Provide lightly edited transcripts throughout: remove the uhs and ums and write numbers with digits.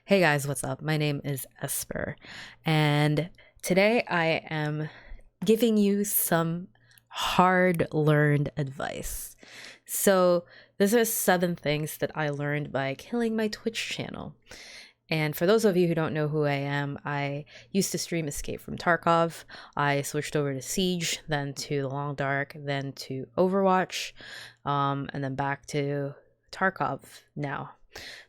Hey guys, what's up? My name is Esper, and today I am giving you some hard learned advice. So, these are 7 things that I learned by killing my Twitch channel. And for those of you who don't know who I am, I used to stream Escape from Tarkov. I switched over to Siege, then to The Long Dark, then to Overwatch, and then back to Tarkov now.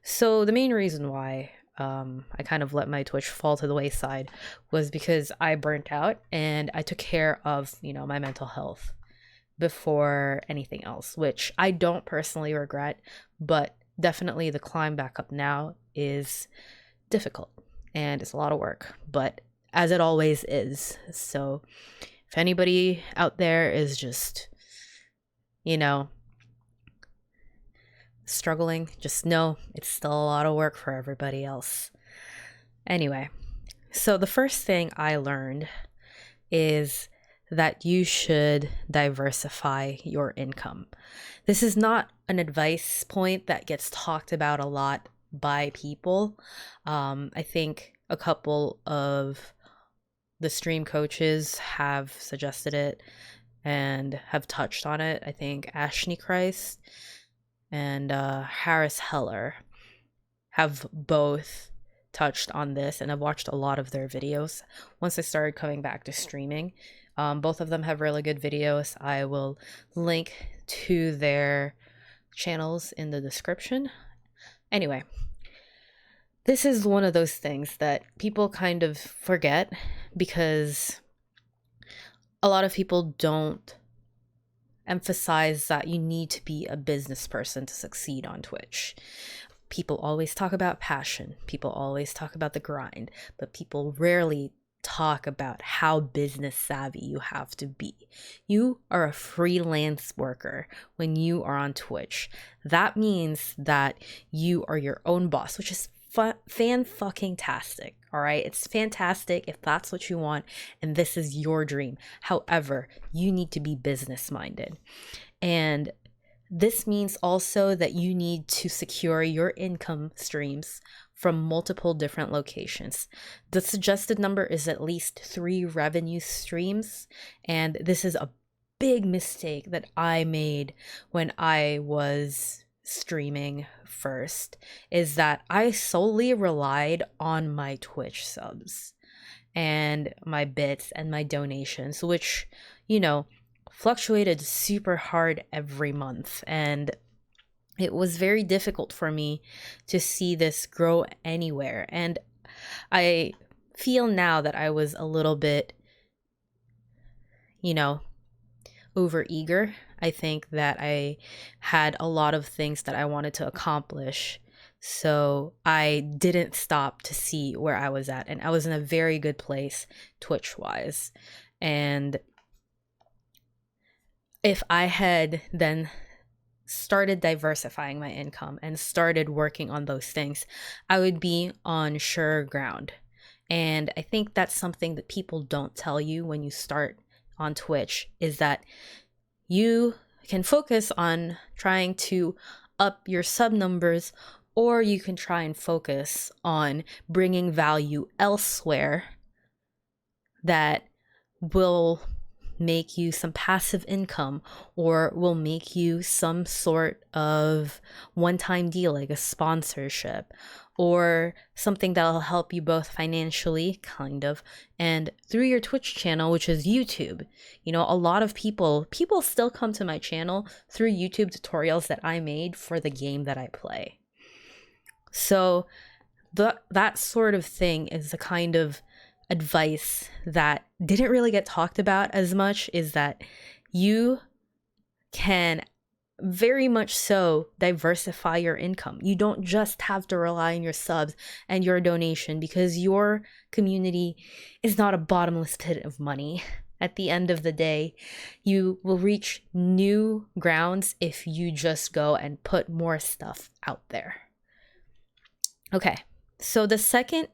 So the main reason why I kind of let my Twitch fall to the wayside was because I burnt out and I took care of, my mental health before anything else, which I don't personally regret, but definitely the climb back up now is difficult and it's a lot of work, but as it always is. So if anybody out there is just, struggling, just know it's still a lot of work for everybody else. Anyway, so the first thing I learned is that you should diversify your income. This is not an advice point that gets talked about a lot by people. I think a couple of the stream coaches have suggested it and have touched on it. I think Ashley Christ and Harris Heller have both touched on this, and I've watched a lot of their videos once I started coming back to streaming. Both of them have really good videos. I will link to their channels in the description. Anyway, this is one of those things that people kind of forget because a lot of people don't emphasize that you need to be a business person to succeed on Twitch. People always talk about passion. People always talk about the grind, but people rarely talk about how business savvy you have to be. You are a freelance worker when you are on Twitch. That means that you are your own boss, which is fan-fucking-tastic, all right? It's fantastic if that's what you want and this is your dream. However, you need to be business-minded. And this means also that you need to secure your income streams from multiple different locations. The suggested number is at least 3 revenue streams, and this is a big mistake that I made when I was streaming first, is that I solely relied on my Twitch subs and my bits and my donations, which, fluctuated super hard every month, and it was very difficult for me to see this grow anywhere. And I feel now that I was a little bit, overeager. I think that I had a lot of things that I wanted to accomplish. So I didn't stop to see where I was at. And I was in a very good place Twitch-wise. And if I had then started diversifying my income and started working on those things, I would be on sure ground. And I think that's something that people don't tell you when you start on Twitch, is that you can focus on trying to up your sub numbers, or you can try and focus on bringing value elsewhere that will make you some passive income or will make you some sort of one-time deal like a sponsorship or something that'll help you both financially, kind of, and through your Twitch channel, which is YouTube. A lot of people still come to my channel through YouTube tutorials that I made for the game that I play. So that sort of thing is the kind of advice that didn't really get talked about as much, is that you can very much so diversify your income. You don't just have to rely on your subs and your donation, because your community is not a bottomless pit of money. At the end of the day, you will reach new grounds if you just go and put more stuff out there. Okay, so the second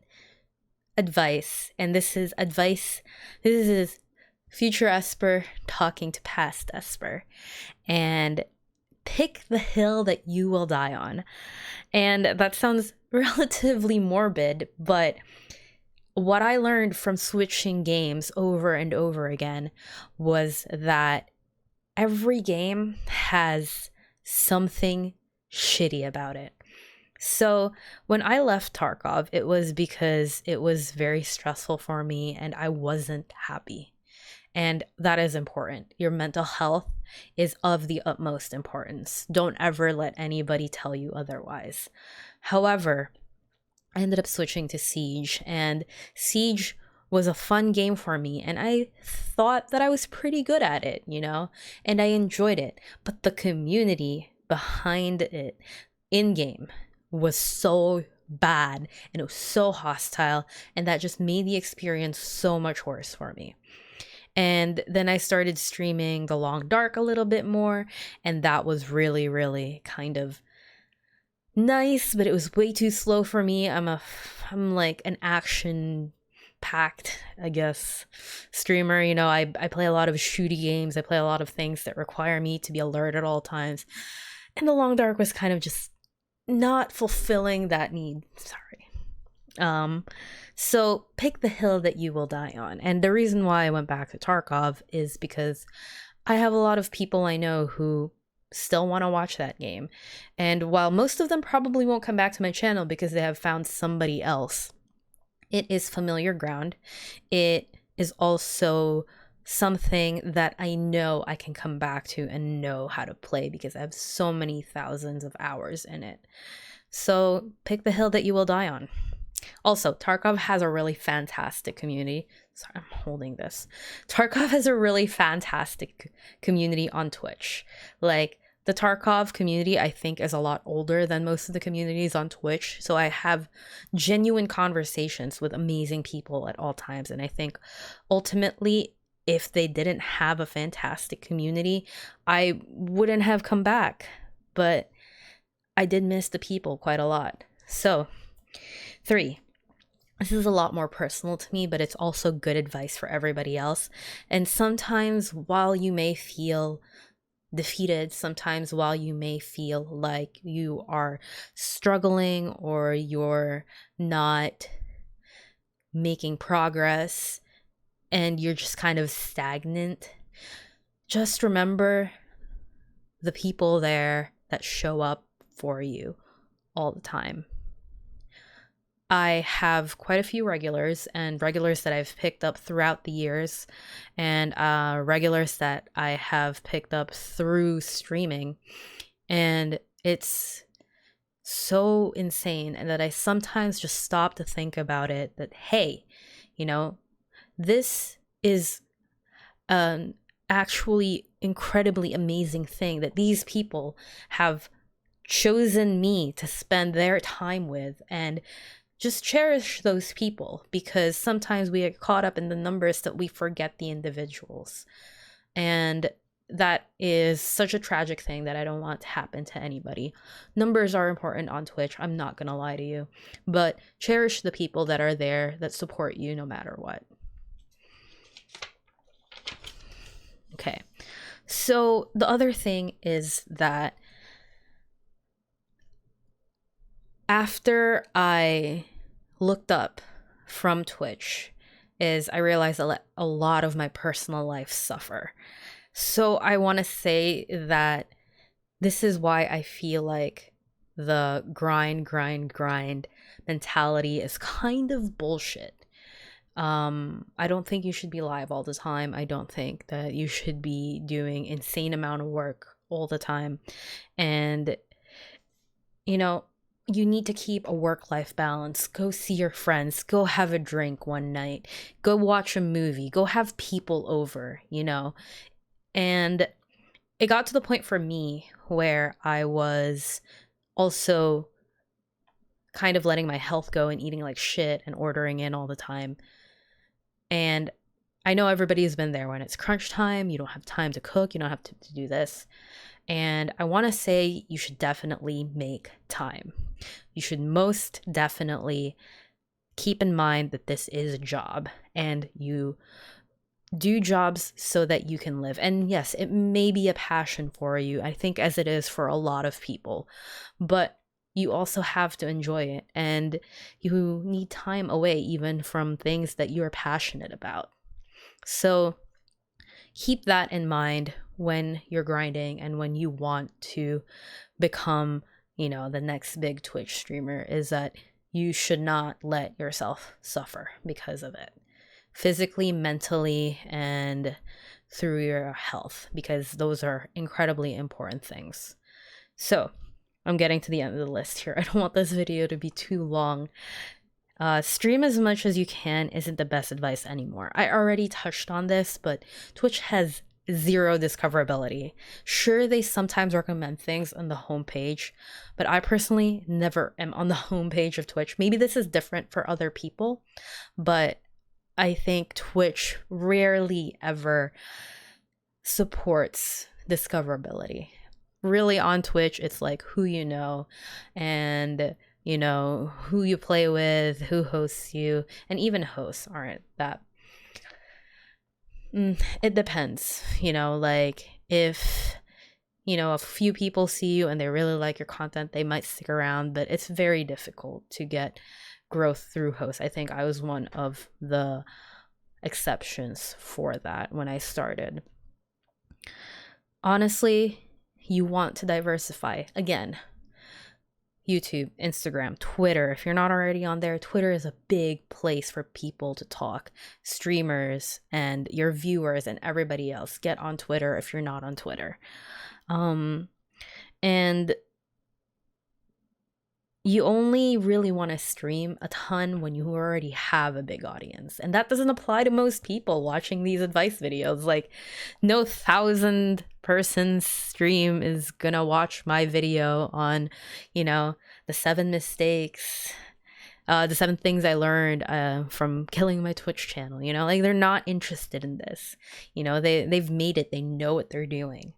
advice, and this is future Esper talking to past Esper, and pick the hill that you will die on. And that sounds relatively morbid, but what I learned from switching games over and over again was that every game has something shitty about it. So when I left Tarkov, it was because it was very stressful for me and I wasn't happy. And that is important. Your mental health is of the utmost importance. Don't ever let anybody tell you otherwise. However, I ended up switching to Siege, and Siege was a fun game for me, and I thought that I was pretty good at it, and I enjoyed it. But the community behind it in game was so bad and it was so hostile, and that just made the experience so much worse for me. And then I started streaming The Long Dark a little bit more, and that was really, really kind of nice, but it was way too slow for me. I'm like an action packed, I guess, streamer. I play a lot of shooty games. I play a lot of things that require me to be alert at all times. And The Long Dark was kind of just not fulfilling that need. Sorry. So pick the hill that you will die on. And the reason why I went back to Tarkov is because I have a lot of people I know who still want to watch that game. And while most of them probably won't come back to my channel because they have found somebody else, it is familiar ground. It is also something that I know I can come back to and know how to play because I have so many thousands of hours in it. So pick the hill that you will die on. Also, Tarkov has a really fantastic community. Sorry, I'm holding this. Tarkov has a really fantastic community on Twitch. Like, the Tarkov community, I think, is a lot older than most of the communities on Twitch. So I have genuine conversations with amazing people at all times. And I think ultimately, if they didn't have a fantastic community, I wouldn't have come back. But I did miss the people quite a lot. So, 3. This is a lot more personal to me, but it's also good advice for everybody else. And sometimes while you may feel defeated, sometimes while you may feel like you are struggling or you're not making progress and you're just kind of stagnant, just remember the people there that show up for you all the time. I have quite a few regulars that I've picked up throughout the years and regulars that I have picked up through streaming. And it's so insane and that I sometimes just stop to think about it that, hey, this is an actually incredibly amazing thing that these people have chosen me to spend their time with, and just cherish those people because sometimes we get caught up in the numbers that we forget the individuals. And that is such a tragic thing that I don't want to happen to anybody. Numbers are important on Twitch, I'm not gonna lie to you, but cherish the people that are there that support you no matter what. Okay, so the other thing is that after I looked up from Twitch is I realized I let a lot of my personal life suffer. So I want to say that this is why I feel like the grind mentality is kind of bullshit. I don't think you should be live all the time. I don't think that you should be doing insane amount of work all the time. And you need to keep a work-life balance. Go see your friends. Go have a drink one night. Go watch a movie. Go have people over, And it got to the point for me where I was also kind of letting my health go and eating like shit and ordering in all the time. And I know everybody's been there when it's crunch time. You don't have time to cook. You don't have to do this. And I want to say you should definitely make time. You should most definitely keep in mind that this is a job and you do jobs so that you can live. And yes, it may be a passion for you, I think, as it is for a lot of people, but you also have to enjoy it, and you need time away even from things that you're passionate about. So keep that in mind when you're grinding and when you want to become, the next big Twitch streamer, is that you should not let yourself suffer because of it, physically, mentally, and through your health, because those are incredibly important things. So I'm getting to the end of the list here. I don't want this video to be too long. Stream as much as you can isn't the best advice anymore. I already touched on this, but Twitch has zero discoverability. Sure, they sometimes recommend things on the homepage, but I personally never am on the homepage of Twitch. Maybe this is different for other people, but I think Twitch rarely ever supports discoverability. Really, on Twitch, it's like who you know, and who you play with, who hosts you, and even hosts aren't that. It depends, like if a few people see you and they really like your content, they might stick around, but it's very difficult to get growth through hosts. I think I was one of the exceptions for that when I started. Honestly, you want to diversify. Again, YouTube, Instagram, Twitter. If you're not already on there, Twitter is a big place for people to talk. Streamers and your viewers and everybody else, get on Twitter if you're not on Twitter. And you only really want to stream a ton when you already have a big audience. And that doesn't apply to most people watching these advice videos. Like, no 1,000-person stream is gonna watch my video on, the 7 mistakes, the 7 things I learned from killing my Twitch channel. Like, they're not interested in this. They've made it. They know what they're doing.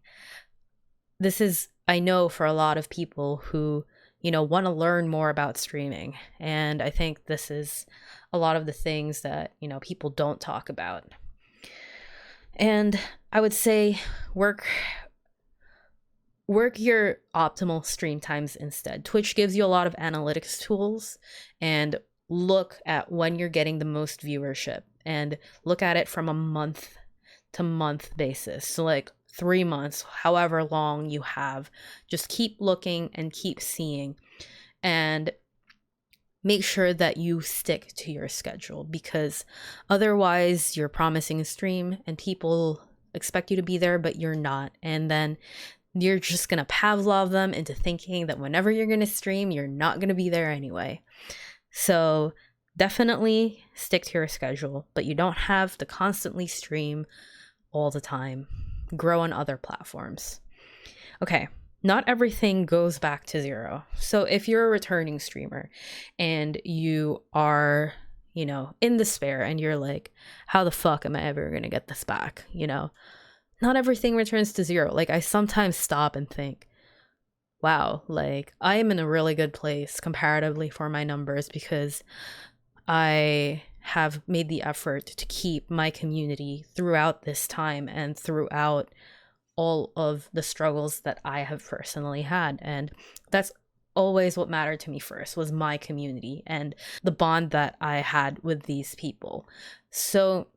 This is, I know, for a lot of people who want to learn more about streaming. And I think this is a lot of the things that, people don't talk about. And I would say work your optimal stream times instead. Twitch gives you a lot of analytics tools, and look at when you're getting the most viewership and look at it from a month to month basis. So like 3 months, however long you have, just keep looking and keep seeing, and make sure that you stick to your schedule, because otherwise you're promising a stream and people expect you to be there, but you're not. And then you're just going to Pavlov them into thinking that whenever you're going to stream, you're not going to be there anyway. So definitely stick to your schedule, but you don't have to constantly stream all the time. Grow on other platforms. Okay, not everything goes back to zero. So if you're a returning streamer and you are, in despair and you're like, how the fuck am I ever going to get this back? Not everything returns to zero. Like, I sometimes stop and think, wow, like I am in a really good place comparatively for my numbers, because I have made the effort to keep my community throughout this time and throughout all of the struggles that I have personally had. And that's always what mattered to me first, was my community and the bond that I had with these people. So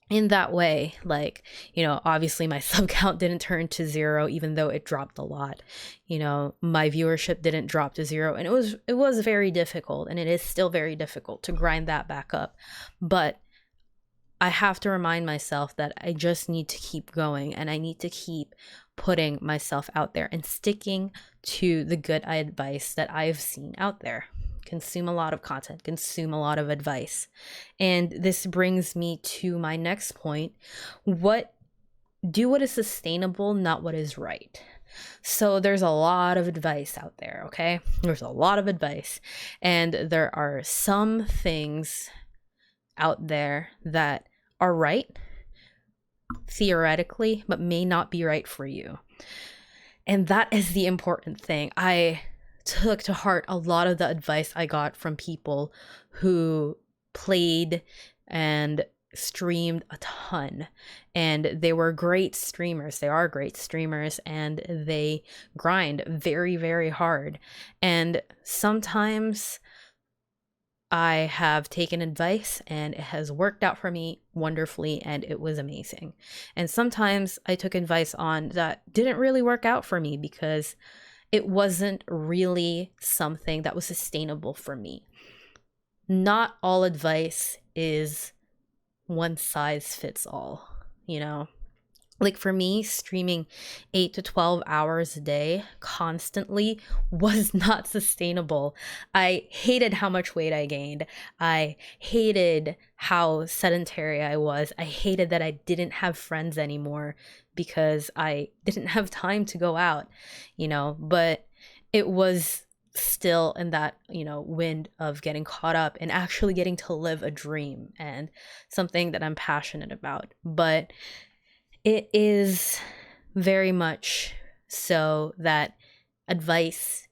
in that way, like, obviously my sub count didn't turn to zero, even though it dropped a lot. My viewership didn't drop to zero, and it was very difficult, and it is still very difficult to grind that back up. But I have to remind myself that I just need to keep going, and I need to keep putting myself out there and sticking to the good advice that I've seen out there. Consume a lot of content, consume a lot of advice. And this brings me to my next point. Do what is sustainable, not what is right. So there's a lot of advice out there, okay? There's a lot of advice. And there are some things out there that are right, theoretically, but may not be right for you. And that is the important thing. I took to heart a lot of the advice I got from people who played and streamed a ton, and they were great streamers. They are great streamers, and they grind very, very hard. And sometimes I have taken advice and it has worked out for me wonderfully, and it was amazing. And sometimes I took advice on that didn't really work out for me because it wasn't really something that was sustainable for me. Not all advice is one size fits all, you know? Like for me, streaming 8 to 12 hours a day constantly was not sustainable. I hated how much weight I gained. I hated how sedentary I was. I hated that I didn't have friends anymore because I didn't have time to go out, you know, but it was still in that, you know, wind of getting caught up and actually getting to live a dream and something that I'm passionate about. But it is very much so that advice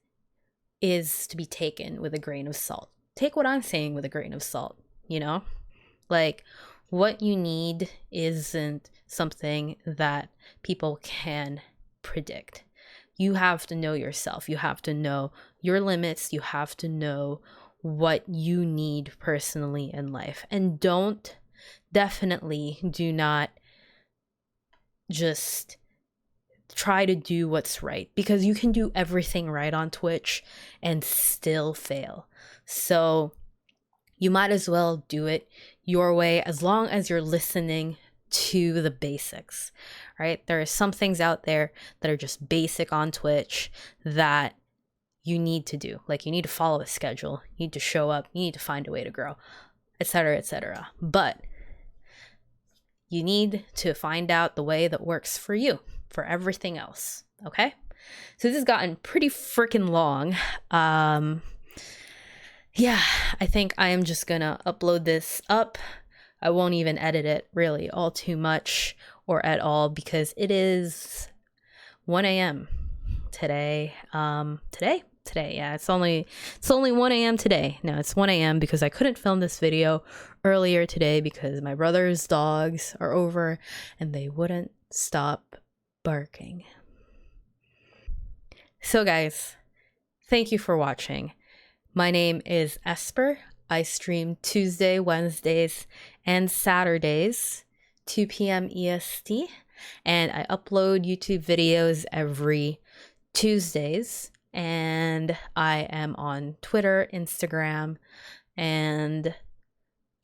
is to be taken with a grain of salt. Take what I'm saying with a grain of salt, you know? Like, what you need isn't something that people can predict. You have to know yourself. You have to know your limits. You have to know what you need personally in life. And definitely do not just try to do what's right, because you can do everything right on Twitch and still fail. So you might as well do it your way, as long as you're listening to the basics, right? There are some things out there that are just basic on Twitch that you need to do. Like, you need to follow a schedule, you need to show up, you need to find a way to grow, etc., etc. But you need to find out the way that works for you for everything else, okay? So this has gotten pretty freaking long. Yeah, I think I am just gonna upload this up. I won't even edit it really all too much or at all, because it is 1 a.m. today. Today, yeah, it's only 1 a.m. today. No, it's 1 a.m. because I couldn't film this video earlier today because my brother's dogs are over and they wouldn't stop barking. So guys, thank you for watching. My name is Esper. I stream Tuesday, Wednesdays, and Saturdays, 2 p.m. EST, and I upload YouTube videos every Tuesdays. And I am on Twitter, Instagram, and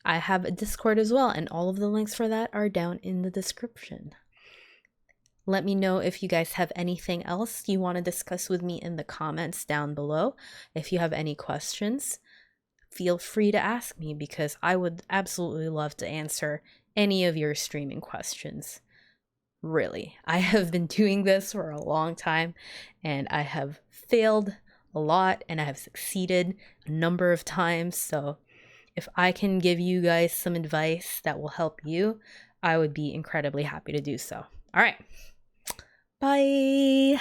I have a Discord as well, and all of the links for that are down in the description. Let me know if you guys have anything else you want to discuss with me in the comments down below. If you have any questions, feel free to ask me, because I would absolutely love to answer any of your streaming questions. Really, I have been doing this for a long time, and I have failed a lot and I have succeeded a number of times. So if I can give you guys some advice that will help you, I would be incredibly happy to do so. All right, bye.